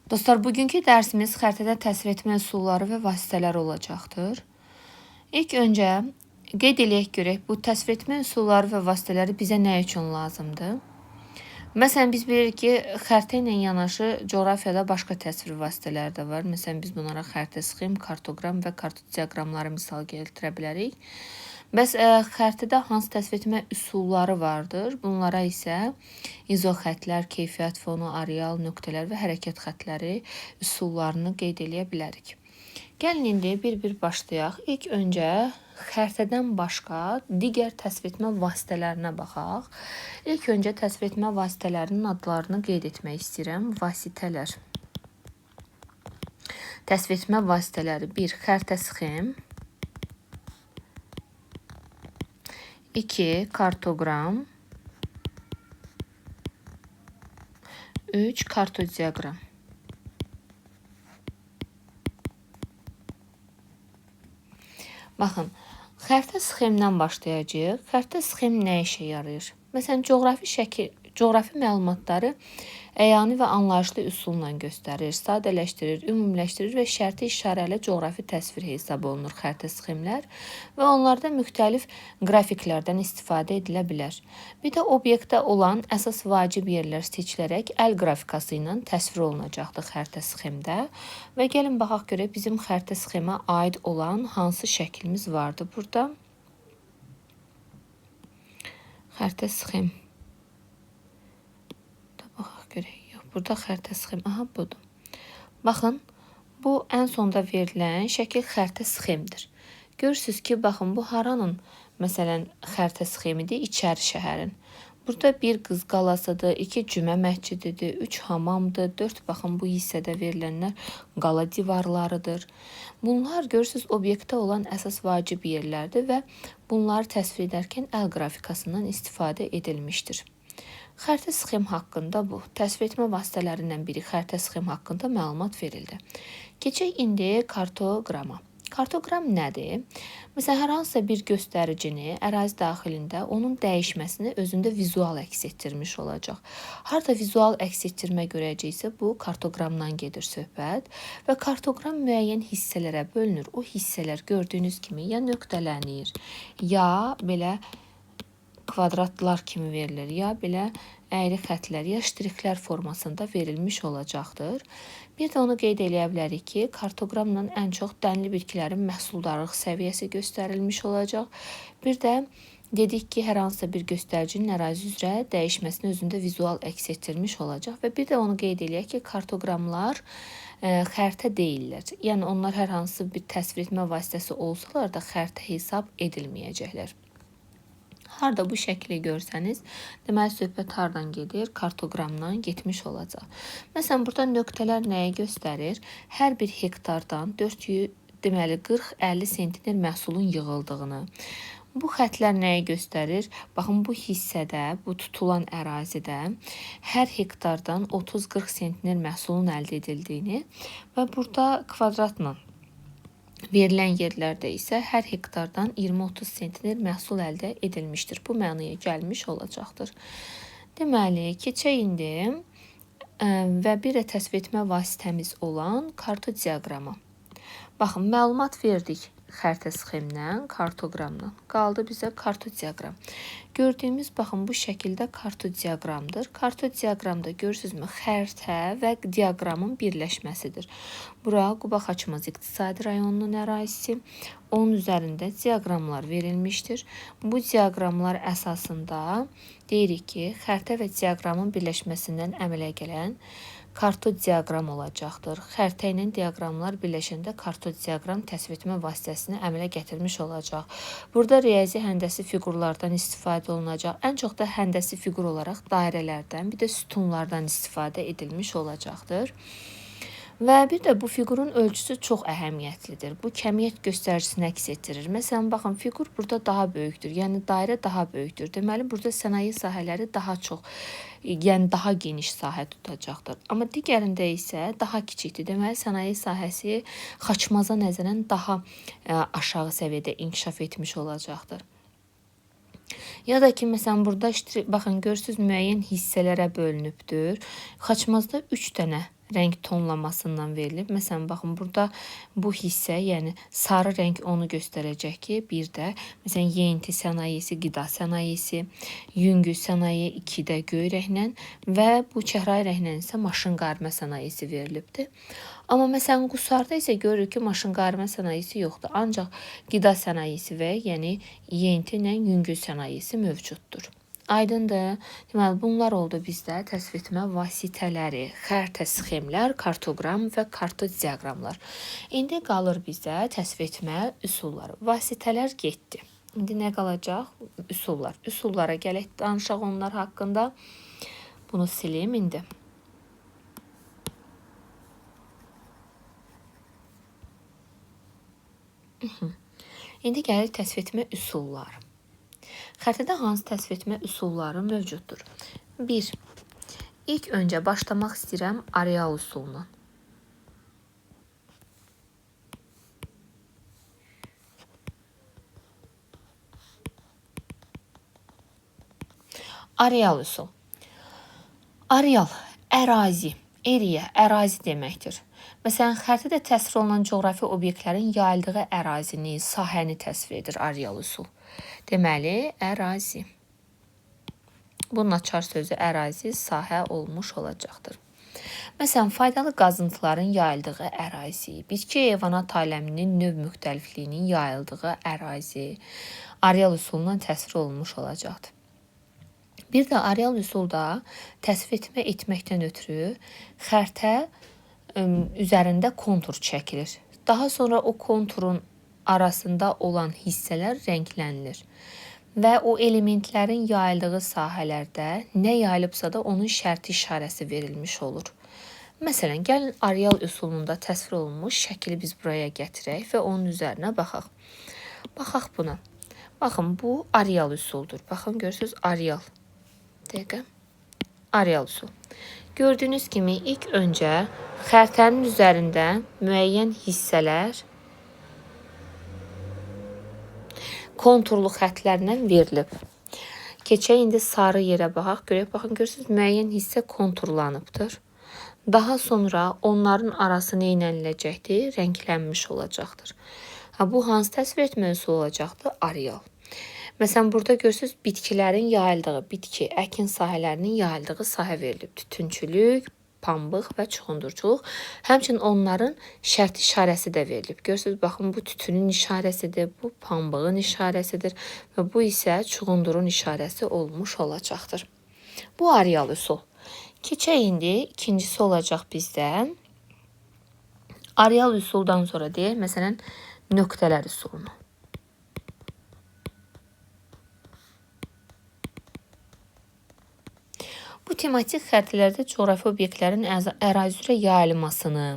Dostlar, bugünkü dərsimiz xəritədə təsvir etmə üsulları və vasitələri olacaqdır. İlk öncə qeyd eləyək görək, bu təsvir etmə üsulları və vasitələri bizə nə üçün lazımdır? Məsələn, biz bilirik ki, xəritə ilə yanaşı coğrafiyada başqa təsvir vasitələri də var. Məsələn, biz bunlara xəritə sxem, kartoqram və kartodiaqramları misal gətirə bilərik. Bəs xəritədə hansı təsvir etmə üsulları vardır? Bunlara isə izoxətlər, keyfiyyət fonu, areal, nöqtələr və hərəkət xətləri üsullarını qeyd eləyə bilərik. Gəlin indi bir-bir başlayaq. İlk öncə xəritədən başqa digər təsvir etmə vasitələrinə baxaq. İlk öncə təsvir etmə vasitələrinin adlarını qeyd etmək istəyirəm. Vasitələr. Təsvir etmə vasitələri 1. Xəritə sxem 2. Kartoqram 3. Kartodiaqram. Baxın, xəritə sxemdən başlayacağıq. Xəritə sxem nə işə yarayır? Məsələn, coğrafi məlumatları əyani və anlayışlı üsulla göstərir, sadələşdirir, ümumiləşdirir və şərti işarəli coğrafi təsvir hesab olunur xəritə sxemlər və onlarda müxtəlif qrafiklərdən istifadə edilə bilər. Bir də obyektdə olan əsas vacib yerlər seçilərək əl qrafikası ilə təsvir olunacaqdır xəritə sxemdə və gəlin baxaq görək bizim xəritə sxemə aid olan hansı şəklimiz vardı burada. Xəritə sxem. Baxaq görək. Yox, burada xəritə sxem. Aha, budur. Baxın, bu ən sonda verilən şəkil xəritə sxemdir. Görürsünüz ki, baxın, bu haranın, məsələn, xəritə sxemidir, içəri şəhərin. Burada 1 qız qalasıdır, 2 cümə məscididir, 3 hamamdır, 4 baxın bu hissədə verilənlər qala divarlarıdır. Bunlar görürsünüz obyektdə olan əsas vacib yerlərdir və bunları təsvir edərkən əl qrafikasından istifadə edilmişdir. Xəritə sxem haqqında bu. Təsvir etmə vasitələrindən biri xəritə sxem haqqında məlumat verildi. Keçək indi kartoqrama. Kartoqram nədir? Məsələn, hər hansısa bir göstəricini ərazi daxilində onun dəyişməsini özündə vizual əks etdirmiş olacaq. Harada vizual əks etdirmə görəcəksə, bu kartoqramdan gedir söhbət və kartoqram müəyyən hissələrə bölünür. O hissələr gördüyünüz kimi ya nöqtələnir, ya belə kvadratlar kimi verilir, ya belə əyri xətlər, ya ştrixlər formasında verilmiş olacaqdır. Bir də onu qeyd eləyə bilərik ki, kartoqramla ən çox dənli bitkilərin məhsuldarlıq səviyyəsi göstərilmiş olacaq. Bir də dedik ki, hər hansısa bir göstəricinin ərazi üzrə dəyişməsini özündə vizual əks etdirmiş olacaq və bir də onu qeyd eləyək ki, kartoqramlar xəritə deyillər. Yəni onlar hər hansı bir təsvir etmə vasitəsi olsalar da xəritə hesab edilməyəcəklər. Harada bu şəkli görsəniz, deməli söhbət hardan gedir? Kartoqramdan getmiş olacaq. Məsələn, burada nöqtələr nəyi göstərir? Hər bir hektardan 40-50 sentner məhsulun yığıldığını. Bu xətlər nəyi göstərir? Baxın, bu hissədə, bu tutulan ərazidə hər hektardan 30-40 sentner məhsulun əldə edildiyini və burada kvadratla verilən yerlərdə isə hər hektardan 20-30 sentner məhsul əldə edilmişdir. Bu mənaya gəlmiş olacaqdır. Deməli, keçək indi və bir də təsvir etmə vasitəmiz olan kartodiaqrama. Baxın, məlumat verdik xəritə sxemdən, kartoqramdan. Qaldı bizə kartodiaqram. Gördüyümüz, baxın, bu şəkildə kartodiaqramdır. Kartodiaqramda görürsünüzmü, xəritə və diaqramın birləşməsidir. Bura Quba Xaçmaz iqtisadi rayonunun ərazisi. Onun üzərində diaqramlar verilmişdir. Bu diaqramlar əsasında deyirik ki, xəritə və diaqramın birləşməsindən əmələ gələn kartodiaqram olacaqdır. Xəritə ilə diaqramlar birləşəndə kartodiaqram təsvir etmə vasitəsini əmələ gətirmiş olacaq. Burada riyazi həndəsi fiqurlardan istifadə olunacaq. Ən çox da həndəsi fiqur olaraq dairələrdən, bir də sütunlardan istifadə edilmiş olacaqdır. Və bir də bu fiqurun ölçüsü çox əhəmiyyətlidir. Bu kəmiyyət göstəricisini əks etdirir. Məsələn, baxın, fiqur burada daha böyükdür. Yəni dairə daha böyükdür. Deməli, burada sənaye sahələri daha çox, yəni daha geniş sahə tutacaqdır. Amma digərində isə daha kiçikdir. Deməli, sənaye sahəsi Xaçmaza nəzərən daha aşağı səviyyədə inkişaf etmiş olacaqdır. Ya da ki, məsələn, burada baxın, görürsünüz müəyyən hissələrə bölünübdür. Xaçmazda 3 dənə rəng tonlamasından verilib. Məsələn, baxın, burada bu hissə, yəni sarı rəng onu göstərəcək ki, bir də, məsələn, yeyinti sənayesi, qida sənayesi, yüngül sənaye 2-də göy rənglə və bu çəhrayı rənglə isə maşın qarma sənayesi verilibdir. Amma məsələn, Qusarda isə görürük ki, maşın qarma sənayesi yoxdur. Ancaq qida sənayesi və yəni yeyinti ilə yüngül sənayesi mövcuddur. Aydındır. Deməli, bunlar oldu bizdə təsvir etmə vasitələri, xəritə sxemlər, kartoqram və kartoz diaqramlar. İndi qalır bizdə təsvir etmə üsulları. Vasitələr getdi. İndi nə qalacaq? Üsullar. Üsullara gələk danışaq onlar haqqında. Bunu silim indi. İndi gəlir təsvir etmə üsulları. Xəritədə hansı təsvir etmə üsulları mövcuddur? 1. İlk öncə başlamaq istəyirəm areal üsulundan. Areal üsul. Areal, ərazi, area, ərazi deməkdir. Məsələn, xəritədə təsvir olunan coğrafi obyektlərin yayıldığı ərazini, sahəni təsvir edir areal üsul. Deməli, ərazi. Bunun açar sözü ərazi, sahə olmuş olacaqdır. Məsələn, faydalı qazıntıların yayıldığı ərazi, bitki heyvanat aləminin növ müxtəlifliyinin yayıldığı ərazi areal üsulundan təsvir olunmuş olacaqdır. Bir də areal üsulda təsvir etməkdən ötürü xəritə üzərində kontur çəkilir. Daha sonra o konturun arasında olan hissələr rənglənilir və o elementlərin yayıldığı sahələrdə nə yayılıbsa da onun şərti işarəsi verilmiş olur. Məsələn, gəlin areal üsulunda təsvir olunmuş şəkili biz buraya gətirək və onun üzərinə baxaq. Baxaq buna. Baxın, bu areal üsuldur. Baxın, görürsünüz, areal. Dəqiqə. Areal üsul. Gördüyünüz kimi ilk öncə xəritənin üzərində müəyyən hissələr konturlu xətlərlə verilib. Keçək indi sarı yerə baxaq. Görək, baxın, görürsünüz, müəyyən hissə konturlanıbdır. Daha sonra onların arası nə ediləcəkdir? Rənglənmiş olacaqdır. Bu hansı təsvir etmə üsulu olacaqdır? Areal. Məsələn, burada görürsünüz, bitkilərin yayıldığı, bitki, əkin sahələrinin yayıldığı sahə verilib. Tütünçülük, pambıq və çuxundurçuluq. Həmçinin onların şərt işarəsi də verilib. Görürsünüz, baxın, bu tütünün işarəsidir, bu pambığın işarəsidir və bu isə çuxundurun işarəsi olmuş olacaqdır. Bu areal üsul. Keçək indi ikincisi olacaq bizdə. Areal üsuldan sonra deyək, məsələn, nöqtələr üsulunu. Bu tematik xəritələrdə coğrafi obyektlərin ərazi üzrə yayılmasını,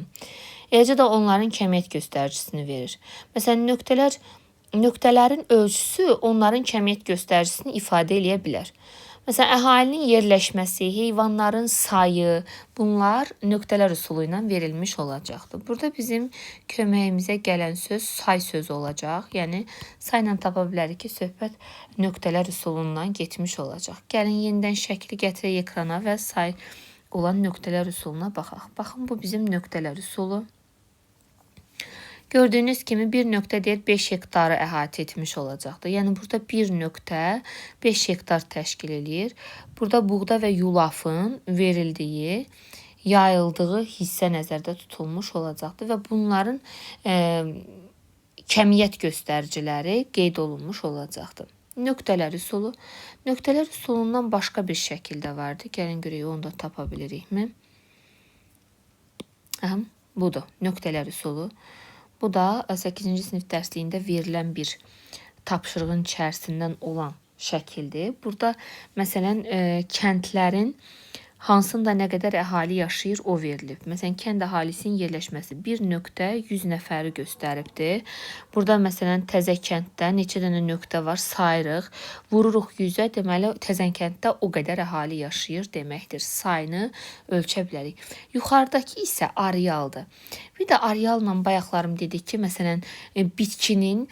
eləcə də onların kəmiyyət göstəricisini verir. Məsələn, nöqtələrin ölçüsü onların kəmiyyət göstəricisini ifadə edə bilər. Məsələn, əhalinin yerləşməsi, heyvanların sayı, bunlar nöqtələr üsulu ilə verilmiş olacaqdır. Burada bizim köməyimizə gələn söz say sözü olacaq. Yəni, sayla tapa bilərik ki, söhbət nöqtələr üsulundan getmiş olacaq. Gəlin, yenidən şəkli gətirək ekrana və say olan nöqtələr üsuluna baxaq. Baxın, bu bizim nöqtələr üsulu. Gördüyünüz kimi bir nöqtə deyir 5 hektarı əhatə etmiş olacaqdır. Yəni, burada bir nöqtə 5 hektar təşkil edir. Burada buğda və yulafın verildiyi, yayıldığı hissə nəzərdə tutulmuş olacaqdır və bunların kəmiyyət göstəriciləri qeyd olunmuş olacaqdır. Nöqtələr üsulu. Nöqtələr üsulundan başqa bir şəkildə vardı. Gəlin görək, onu da tapa bilirikmi? Budur, nöqtələr üsulu. Bu da 8-ci sinif dərsliyində verilən bir tapşırığın içərisindən olan şəkildir. Burada, məsələn, kəndlərin hansında nə qədər əhali yaşayır, o verilib. Məsələn, kənd əhalisinin yerləşməsi bir nöqtə 100 nəfəri göstəribdir. Burada, məsələn, Təzə kənddə neçə dənə nöqtə var, sayırıq. Vururuq 100-ə, deməli, Təzə kənddə o qədər əhali yaşayır deməkdir. Sayını ölçə bilərik. Yuxarıdakı isə arealdır. Bir də arealla bayaqlarım dedik ki, məsələn, bitkinin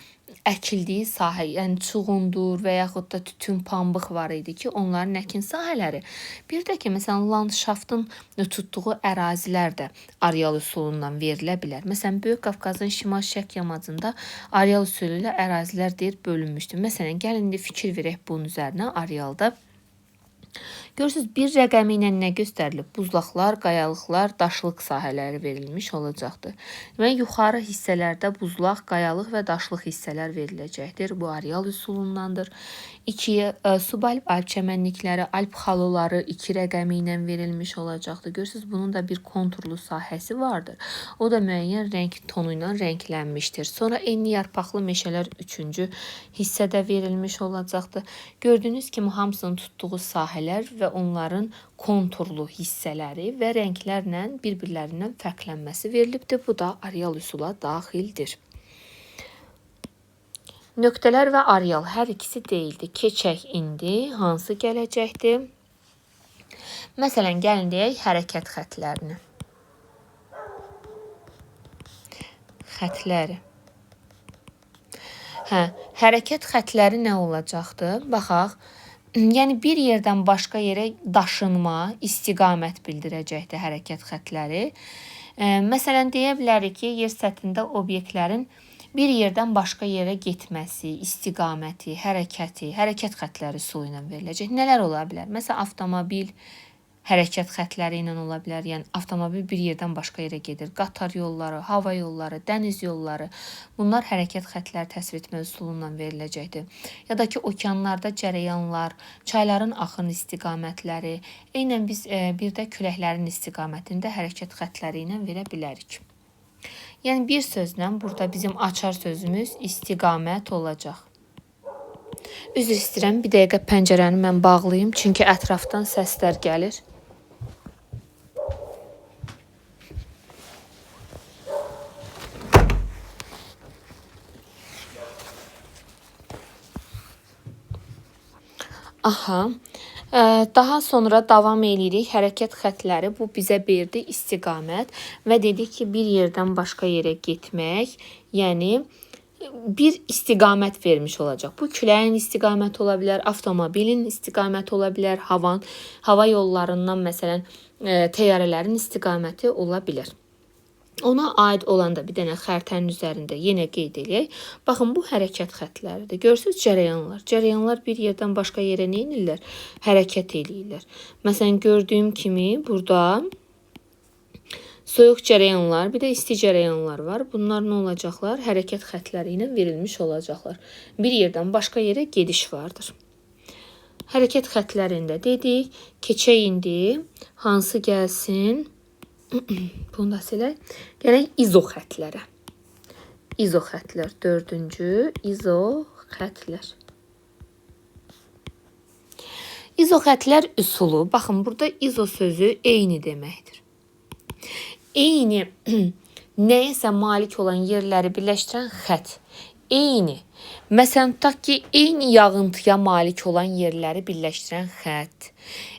əkildiyi sahə, yəni çuğundur və yaxud da tütün, pambıq var idi ki, onların əkin sahələri. Bir də ki, məsələn, landşaftın tutduğu ərazilər də areal üsulundan verilə bilər. Məsələn, Böyük Qafqazın şimal-şərq yamacında areal üsulu ilə ərazilər deyir bölünmüşdür. Məsələn, gəlin indi fikir verək bunun üzərinə arealda. Görürsünüz, bir rəqəmi ilə nə göstərilib? Buzlaqlar, qayalıqlar, daşlıq sahələri verilmiş olacaqdır. Və yuxarı hissələrdə buzlaq, qayalıq və daşlıq hissələr veriləcəkdir. Bu areal üsulundandır. 2-yə subalp alp çəmənlikləri, alp xaloları 2 rəqəmi ilə verilmiş olacaqdır. Görürsünüz, bunun da bir konturlu sahəsi vardır. O da müəyyən rəng tonu ilə rənglənmişdir. Sonra enli yarpaqlı meşələr 3-cü hissədə verilmiş olacaqdır. Gördüyünüz kimi hamısının tutduğu sahələr və onların konturlu hissələri və rənglərlə bir-birlərindən fərqlənməsi verilibdir. Bu da areal üsula daxildir. Nöqtələr və areal hər ikisi deyildi. Keçək indi hansı gələcəkdir? Məsələn, gəlin deyək hərəkət xətlərini. Xətləri. Hərəkət xətləri nə olacaqdır? Baxaq. Yəni bir yerdən başqa yerə daşınma, istiqamət bildirəcəkdir hərəkət xətləri. Məsələn, deyə bilərik ki, yer səthində obyektlərin bir yerdən başqa yerə getməsi, istiqaməti, hərəkəti, hərəkət xətləri üsulu ilə veriləcək. Nələr ola bilər? Məsələn, avtomobil hərəkət xətləri ilə ola bilər. Yəni, avtomobil bir yerdən başqa yerə gedir. Qatar yolları, hava yolları, dəniz yolları. Bunlar hərəkət xətləri təsvir etmə üsulundan veriləcəkdir. Ya da ki, okeanlarda cərəyanlar, çayların axın istiqamətləri, eynən biz bir də küləklərin istiqamətində hərəkət xətləri ilə verə bilərik. Yəni, bir sözlə burada bizim açar sözümüz istiqamət olacaq. Üzr istəyirəm, bir dəqiqə pəncərəni mən bağlayayım, çünki ətrafdan səslər gəlir. Aha. Daha sonra davam edirik. Hərəkət xətləri bu bizə verdi istiqamət və dedik ki, bir yerdən başqa yerə getmək, yəni bir istiqamət vermiş olacaq. Bu küləyin istiqaməti ola bilər, avtomobilin istiqaməti ola bilər, hava yollarından məsələn təyyarələrin istiqaməti ola bilər. Ona aid olan da bir dənə xəritənin üzərində yenə qeyd edək. Baxın, bu hərəkət xətləridir. Görürsünüz, cərəyanlar. Cərəyanlar bir yerdən başqa yerə nə edirlər? Hərəkət edirlər. Məsələn, gördüyüm kimi burada soyuq cərəyanlar, bir də isti cərəyanlar var. Bunlar nə olacaqlar? Hərəkət xətləri ilə verilmiş olacaqlar. Bir yerdən başqa yerə gediş vardır. Hərəkət xətlərində dedik. Keçək indi hansı gəlsin? Bunu da silək. Gələk izo xətlərə. İzo xətlər 4-cü izo xətlər. İzo xətlər üsulu. Baxın, burada izo sözü eyni deməkdir. Eyni nəyəsə malik olan yerləri birləşdirən xət. Eyni. Məsələn, tutaq ki, eyni yağıntıya malik olan yerləri birləşdirən xət.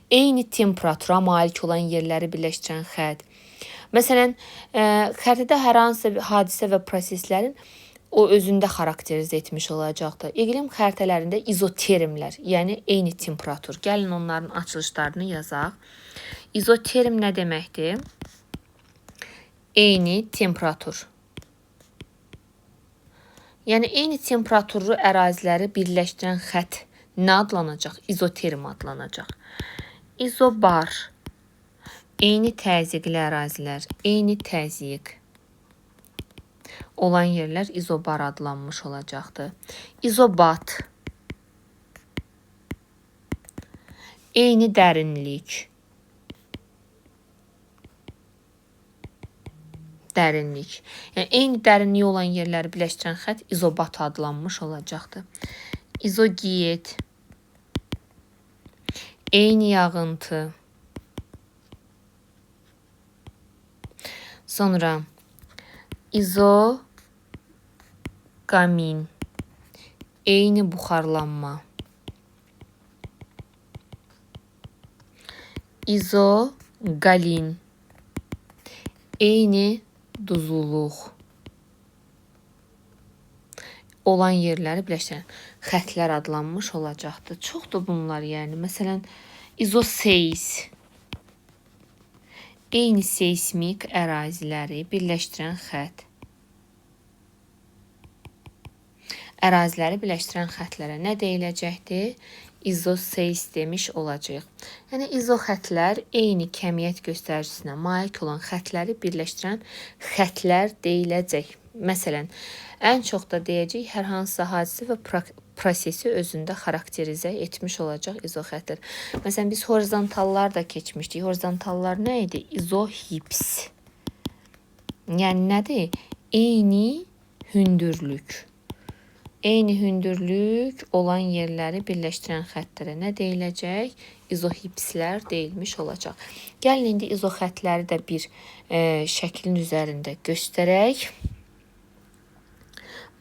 Eyni temperatura malik olan yerləri birləşdirən xət. Məsələn, xəritədə hər hansı hadisə və proseslərin o özündə xarakterizə etmiş olacaqdır. İqlim xəritələrində izotermlər, yəni eyni temperatur. Gəlin onların açılışlarını yazaq. İzoterm nə deməkdir? Eyni temperatur. Yəni eyni temperaturlu əraziləri birləşdirən xətt nə adlanacaq? İzoterm adlanacaq. İzobar. Eyni təzyiqli ərazilər, eyni təzyiq olan yerlər izobar adlanmış olacaqdır. İzobat. Eyni dərinlik. Dərinlik. Yəni, eyni dərinliyi olan yerləri birləşdirən xətt izobat adlanmış olacaqdır. İzogiyet. Eyni yağıntı. Sonra izogamin, eyni buxarlanma. İzogalin, eyni duzluluq. olan yerləri birləşdirən xəttlər adlanmış olacaqdır. Çoxdur bunlar, yəni. Məsələn, izoseis, eyni seismik əraziləri birləşdirən xətt. Əraziləri birləşdirən xəttlərə nə deyiləcəkdir? İzoseis demiş olacaq. Yəni, izo xəttlər eyni kəmiyyət göstəricisinə malik olan xəttləri birləşdirən xəttlər deyiləcək. Məsələn, ən çox da deyəcək, hər hansısa hadisə və prosesi özündə xarakterizə etmiş olacaq izoxəttlər. Məsələn, biz horizontallar da keçmişdik. Horizontallar nə idi? İzohips. Yəni, nədir? Eyni hündürlük. Eyni hündürlük olan yerləri birləşdirən xəttlərə nə deyiləcək? İzohipslər deyilmiş olacaq. Gəlin, indi izoxəttləri də bir şəklin üzərində göstərək.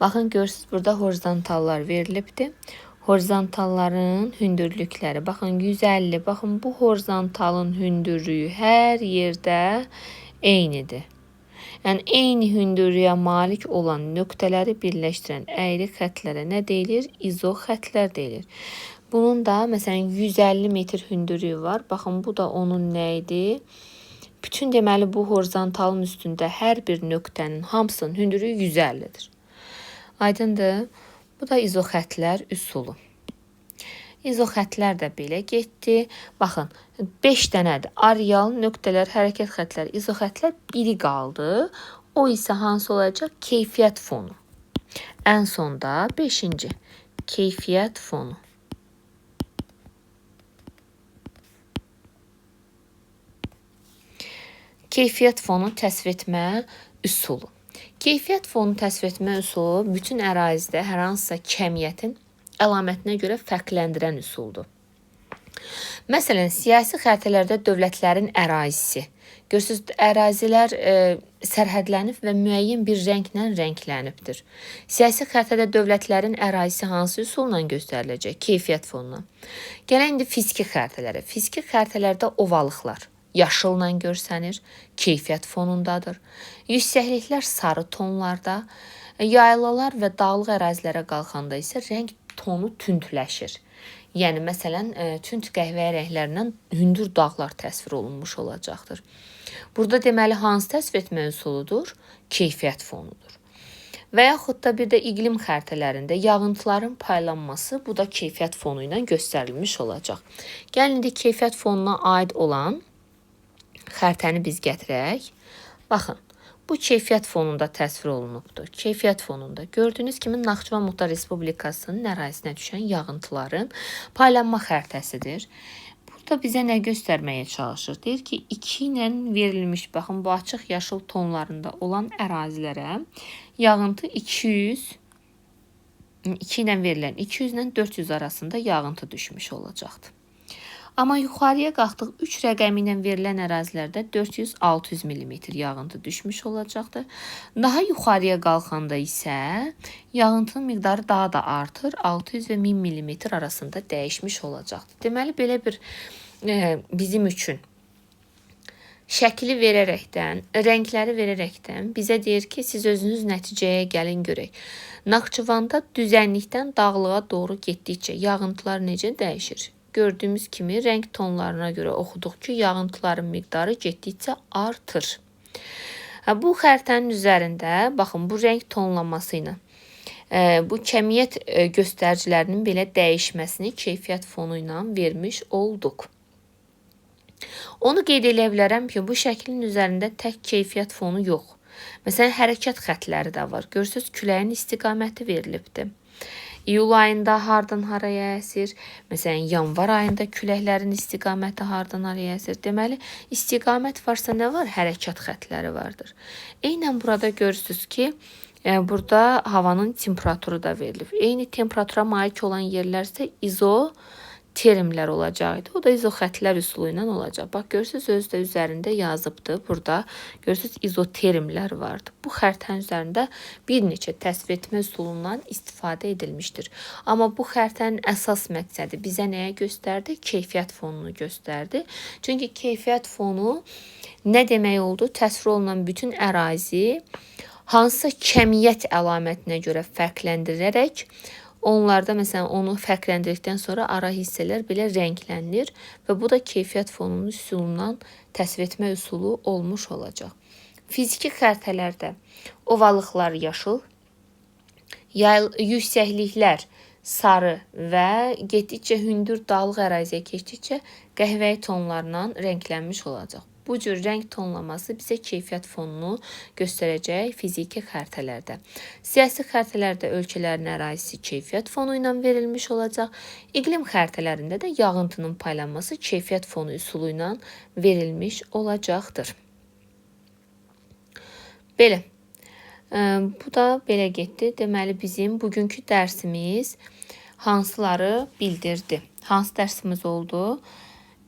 Baxın, görürsünüz, burada horizontallar verilibdir. Horizontalların hündürlükləri, baxın, 150. Baxın, bu horizontalın hündürlüyü hər yerdə eynidir. Yəni, eyni hündürlüyə malik olan nöqtələri birləşdirən əyri xəttlərə nə deyilir? İzoxəttlər deyilir. Bunun da, məsələn, 150 metr hündürlüyü var. Baxın, bu da onun nə idi? Bütün deməli, bu horizontalın üstündə hər bir nöqtənin hamısının hündürlüyü 150-dir. Aydındır. Bu da izoxəttlər üsulu. İzoxəttlər də belə getdi. Baxın, 5 dənədir. Areal, nöqtələr, hərəkət xəttləri, izoxəttlər biri qaldı. O isə hansı olacaq? Keyfiyyət fonu. Ən sonda 5-ci. Keyfiyyət fonu. Keyfiyyət fonu təsvir etmə üsulu. Keyfiyyət fonu təsvir etmə üsulu bütün ərazidə hər hansısa kəmiyyətin əlamətinə görə fərqləndirən üsuldur. Məsələn, siyasi xəritələrdə dövlətlərin ərazisi. Görürsünüz, ərazilər sərhədlənib və müəyyən bir rənglə rənglənibdir. Siyasi xəritədə dövlətlərin ərazisi hansı üsulla göstəriləcək? Keyfiyyət fonuna. Gələn indi fiziki xəritələrə. Fiziki xəritələrdə ovalıqlar yaşılla görsənir, keyfiyyət fonundadır. Yüksəkliklər sarı tonlarda, yaylalar və dağlıq ərazilərə qalxanda isə rəng tonu tündləşir. Yəni, məsələn, tünd qəhvəyi rənglərindən hündür dağlar təsvir olunmuş olacaqdır. Burada deməli, hansı təsvir etmə üsuludur? Keyfiyyət fonudur. Və yaxud da bir də iqlim xəritələrində yağıntıların paylanması, bu da keyfiyyət fonu ilə göstərilmiş olacaq. Gəlin, indi keyfiyyət fonuna aid olan xəritəni biz gətirək. Baxın, bu keyfiyyət fonunda təsvir olunubdur. Keyfiyyət fonunda gördüyünüz kimi Naxçıvan Muxtar Respublikasının ərazisinə düşən yağıntıların paylanma xəritəsidir. Burada bizə nə göstərməyə çalışır? Deyir ki, 2 ilə verilmiş, baxın, bu açıq yaşıl tonlarında olan ərazilərə yağıntı 2 ilə verilən 200 ilə 400 arasında yağıntı düşmüş olacaqdır. Amma yuxarıya qalxdıq 3 rəqəmi ilə verilən ərazilərdə 400-600 mm yağıntı düşmüş olacaqdır. Daha yuxarıya qalxanda isə yağıntının miqdarı daha da artır, 600 və 1000 mm arasında dəyişmiş olacaqdır. Deməli, belə bir bizim üçün şəkli verərəkdən, rəngləri verərəkdən bizə deyir ki, siz özünüz nəticəyə gəlin görək. Naxçıvanda düzənlikdən dağlığa doğru getdikcə yağıntılar necə dəyişir? Gördüyümüz kimi rəng tonlarına görə oxuduq ki, yağıntıların miqdarı getdikcə artır. Bu xəritənin üzərində, baxın, bu rəng tonlaması ilə bu kəmiyyət göstəricilərinin belə dəyişməsini keyfiyyət fonu ilə vermiş olduq. Onu qeyd edə bilərəm ki, bu şəklin üzərində tək keyfiyyət fonu yox. Məsələn, hərəkət xəttləri də var. Görürsünüz, küləyin istiqaməti verilibdir. İyul ayında hardan haraya əsir? Məsələn, yanvar ayında küləklərin istiqaməti hardan haraya əsir? Deməli, istiqamət varsa nə var? Hərəkət xəttləri vardır. Eynən burada görürsünüz ki, burada havanın temperaturu da verilib. Eyni temperatura malik olan yerlər isə izotermlər olacaqdı. O da izoxəttlər üsulu ilə olacaq. Bax, görürsünüz, özü də üzərində yazıbdır. Burada görürsünüz, izotermlər vardı. Bu xəritənin üzərində bir neçə təsvir etmə üsulundan istifadə edilmişdir. Amma bu xəritənin əsas məqsədi bizə nəyə göstərdi? Keyfiyyət fonunu göstərdi. Çünki keyfiyyət fonu nə demək oldu? Təsvir olunan bütün ərazi hansısa kəmiyyət əlamətinə görə fərqləndirərək onlarda məsələn onu fərqləndirdikdən sonra ara hissələr belə rənglənilir və bu da keyfiyyət fonunun üsulundan təsvir etmə üsulu olmuş olacaq. Fiziki xəritələrdə ovalıqlar yaşıl, yüksəkliklər sarı və getdikcə hündür dağlıq əraziyə keçdikcə qəhvəyi tonlarla rənglənmiş olacaq. Bu cür rəng tonlaması bizə keyfiyyət fonunu göstərəcək fiziki xəritələrdə. Siyasi xəritələrdə ölkələrin ərazisi keyfiyyət fonu ilə verilmiş olacaq. İqlim xəritələrində də yağıntının paylanması keyfiyyət fonu üsulu ilə verilmiş olacaqdır. Belə. Bu da belə getdi. Deməli bizim bugünkü dərsimiz hansıları bildirdi? Hansı dərsimiz oldu?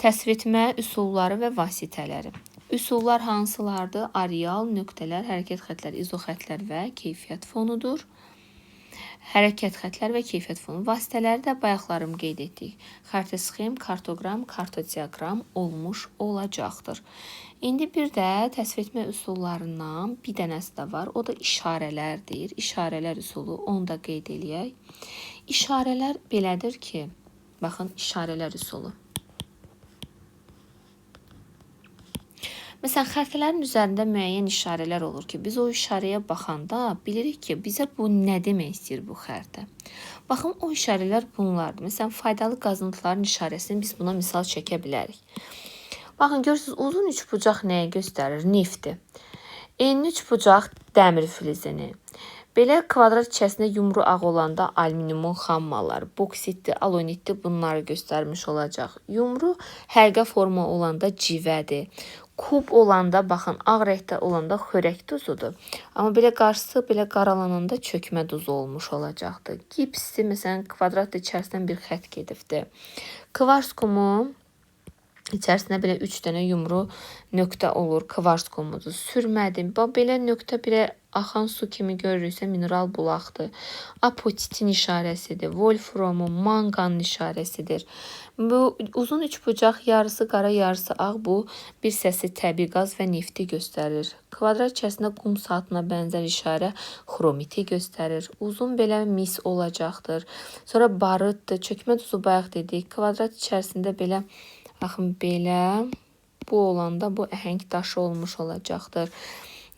Təsvir etmə üsulları və vasitələri. Üsullar hansılardır? Areal, nöqtələr, hərəkət xətləri, izoxətlər və keyfiyyət fonudur. Hərəkət xətlər və keyfiyyət fonu. Vasitələri də bayaqlarım qeyd etdik. Xəritə sxem, kartoqram, kartodiaqram olmuş olacaqdır. İndi bir də təsvir etmə üsullarından bir dənəsi də var. O da işarələrdir. İşarələr üsulu, onu da qeyd eləyək. İşarələr belədir ki, baxın işarələr üsulu. Məsələn, xəritələrin üzərində müəyyən işarələr olur ki, biz o işarəyə baxanda bilirik ki, bizə bu nə demək istəyir bu xəritə. Baxın, o işarələr bunlardır. Məsələn, faydalı qazıntıların işarəsini biz buna misal çəkə bilərik. Baxın, görürsünüz, uzun üçbucaq nəyə göstərir? Neftdir. Enli üçbucaq dəmir filizini. Belə kvadrat içərisində yumru ağ olanda alüminiumun xam malları, boksitdir, alonitdir, bunları göstərmiş olacaq. Yumru həlqə forma olanda civədir. Kub olanda, baxın, ağ rəngdə olanda xörək duzudur. Amma belə qarşısı belə qaralananda çökmə duzu olmuş olacaqdır. Gipsdir, məsələn, kvadrat içərisindən bir xət gedibdir. Kvars kumu İçərisində belə 3 dənə yumru nöqtə olur, kvars kumudur. Sürmədir. Belə nöqtə birə axan su kimi görürüksə mineral bulaqdır. Apotitin işarəsidir. Wolframun, manqanın işarəsidir. Bu uzun üçbucaq yarısı qara, yarısı ağ. Bu bir səsi təbii qaz və nefti göstərir. Kvadrat içərisində qum saatına bənzər işarə xromiti göstərir. Uzun belə mis olacaqdır. Sonra barıtdır. Çökmə duzu bayaq dedik. Kvadrat içərisində belə baxın, belə bu olanda bu əhəng daşı olmuş olacaqdır.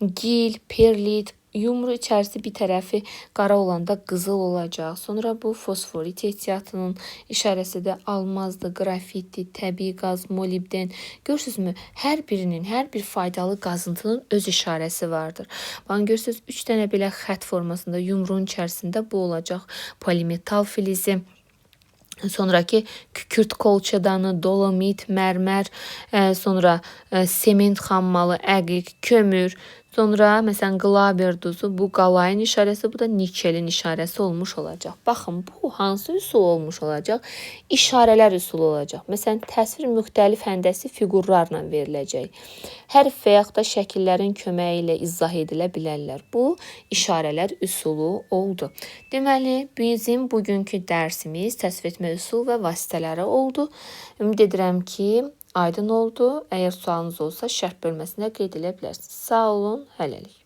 Gil, perlit, yumru içərisi bir tərəfi qara olanda qızıl olacaq. Sonra bu fosforit ehtiyatının işarəsi də almazdır, qrafitdir, təbii qaz, molibden. Görürsünüzmü? Hər birinin, hər bir faydalı qazıntının öz işarəsi vardır. Baxın, görürsünüz, 3 dənə belə xət formasında yumruğun içərisində bu olacaq. Polimetal filizi. Sonraki kükürt kolçadanı, dolomit, mərmər, sonra sement xammalı, əqiq, kömür, sonra məsələn qlaber duzu, bu qalayın işarəsi, bu da nikelin işarəsi olmuş olacaq. Baxın, bu hansı üsul olmuş olacaq? İşarələr üsulu olacaq. Məsələn, təsvir müxtəlif həndəsi fiqurlarla veriləcək. Hərf və yaxud da şəkillərin köməyi ilə izah edilə bilərlər. Bu işarələr üsulu oldu. Deməli, bizim bugünkü dərsimiz təsvir etmə üsul və vasitələri oldu. Ümid edirəm ki, aydın oldu. Əgər sualınız olsa şərh bölməsində qeyd edə bilərsiniz. Sağ olun, hələlik.